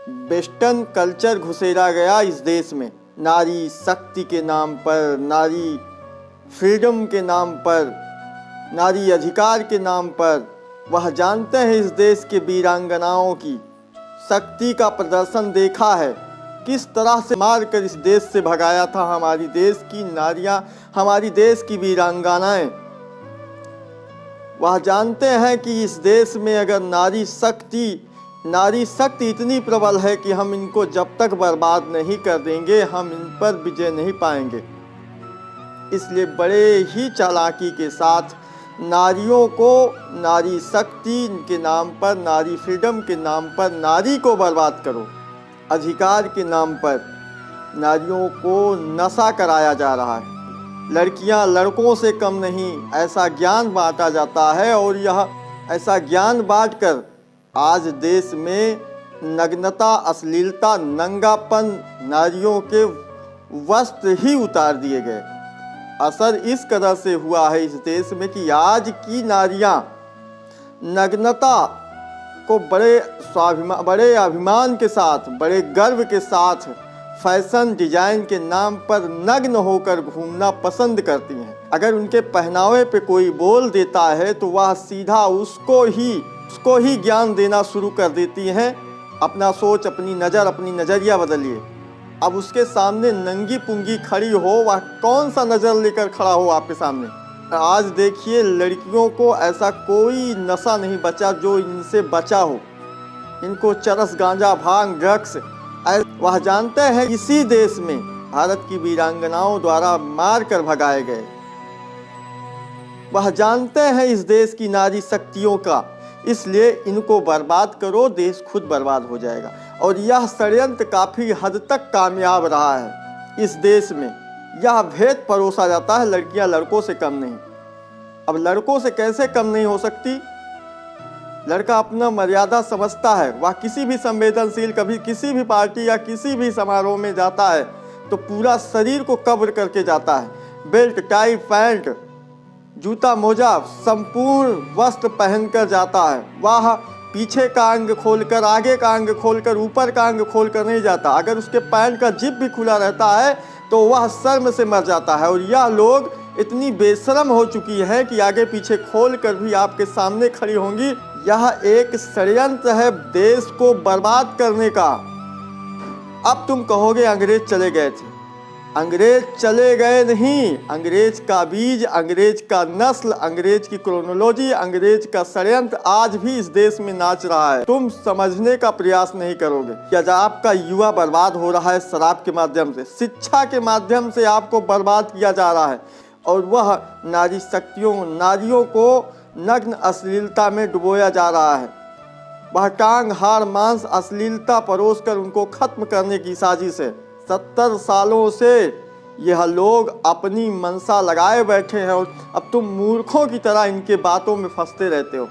Western culture घुसेड़ा गया इस देश में, नारी शक्ति के नाम पर, नारी फ्रीडम के नाम पर, नारी अधिकार के नाम पर। वह जानते हैं इस देश के वीरांगनाओं की शक्ति का प्रदर्शन देखा है, किस तरह से मार कर इस देश से भगाया था हमारी देश की नारियां, हमारी देश की वीरांगनाएं। वह जानते हैं कि इस देश में अगर नारी शक्ति इतनी प्रबल है कि हम इनको जब तक बर्बाद नहीं कर देंगे हम इन पर विजय नहीं पाएंगे। इसलिए बड़े ही चालाकी के साथ नारियों को नारी शक्ति के नाम पर, नारी फ्रीडम के नाम पर नारी को बर्बाद करो, अधिकार के नाम पर नारियों को नशा कराया जा रहा है। लड़कियां लड़कों से कम नहीं, ऐसा ज्ञान बांटा जाता है और यह ऐसा ज्ञान बांटकर आज देश में नग्नता, अश्लीलता, नंगापन, नारियों के वस्त्र ही उतार दिए गए। असर इस कदर से हुआ है इस देश में कि आज की नारियां नग्नता को बड़े अभिमान के साथ, बड़े गर्व के साथ फैशन डिजाइन के नाम पर नग्न होकर घूमना पसंद करती हैं। अगर उनके पहनावे पे कोई बोल देता है तो वह सीधा उसको ही ज्ञान देना शुरू कर देती हैं। अपना सोच, अपनी नज़र, अपनी नज़रिया बदलिए। अब उसके सामने नंगी पुंगी खड़ी हो, वह कौन सा नज़र लेकर खड़ा हो आपके सामने। आज देखिए लड़कियों को ऐसा कोई नशा नहीं बचा जो इनसे बचा हो। इनको चरस, गांजा, भांग, ड्रग्स, वह जानते हैं इसी देश में भारत की वीरांगनाओं द्वारा मार कर भगाए गए। वह जानते हैं इस देश की नारी शक्तियों का, इसलिए इनको बर्बाद करो, देश खुद बर्बाद हो जाएगा। और यह षड्यंत्र काफ़ी हद तक कामयाब रहा है। इस देश में यह भेद परोसा जाता है लड़कियां लड़कों से कम नहीं। अब लड़कों से कैसे कम नहीं हो सकती? लड़का अपना मर्यादा समझता है। वह किसी भी संवेदनशील, कभी किसी भी पार्टी या किसी भी समारोह में जाता है तो पूरा शरीर को कवर करके जाता है। बेल्ट, टाई, पैंट, जूता, मोजा, संपूर्ण वस्त्र पहनकर जाता है। वह पीछे का अंग खोलकर, आगे का अंग खोलकर, ऊपर का अंग खोलकर नहीं जाता। अगर उसके पैंट का जिप भी खुला रहता है तो वह शर्म से मर जाता है। और यह लोग इतनी बेशर्म हो चुकी है कि आगे पीछे खोल कर भी आपके सामने खड़ी होंगी। यह एक षड्यंत्र है देश को बर्बाद करने का। अब तुम कहोगे अंग्रेज चले गए थे। अंग्रेज चले गए नहीं, अंग्रेज का बीज, अंग्रेज का नस्ल, अंग्रेज की क्रोनोलॉजी, अंग्रेज का षड्यंत्र आज भी इस देश में नाच रहा है। तुम समझने का प्रयास नहीं करोगे कि आज आपका युवा बर्बाद हो रहा है शराब के माध्यम से, शिक्षा के माध्यम से आपको बर्बाद किया जा रहा है। और वह नारी शक्तियों, नारियों को नग्न अश्लीलता में डुबोया जा रहा है। वह टांग, हाड़, मांस, अश्लीलता परोस कर उनको खत्म करने की साजिश है। 70 सालों से यह लोग अपनी मनसा लगाए बैठे हैं और अब तुम मूर्खों की तरह इनके बातों में फंसते रहते हो।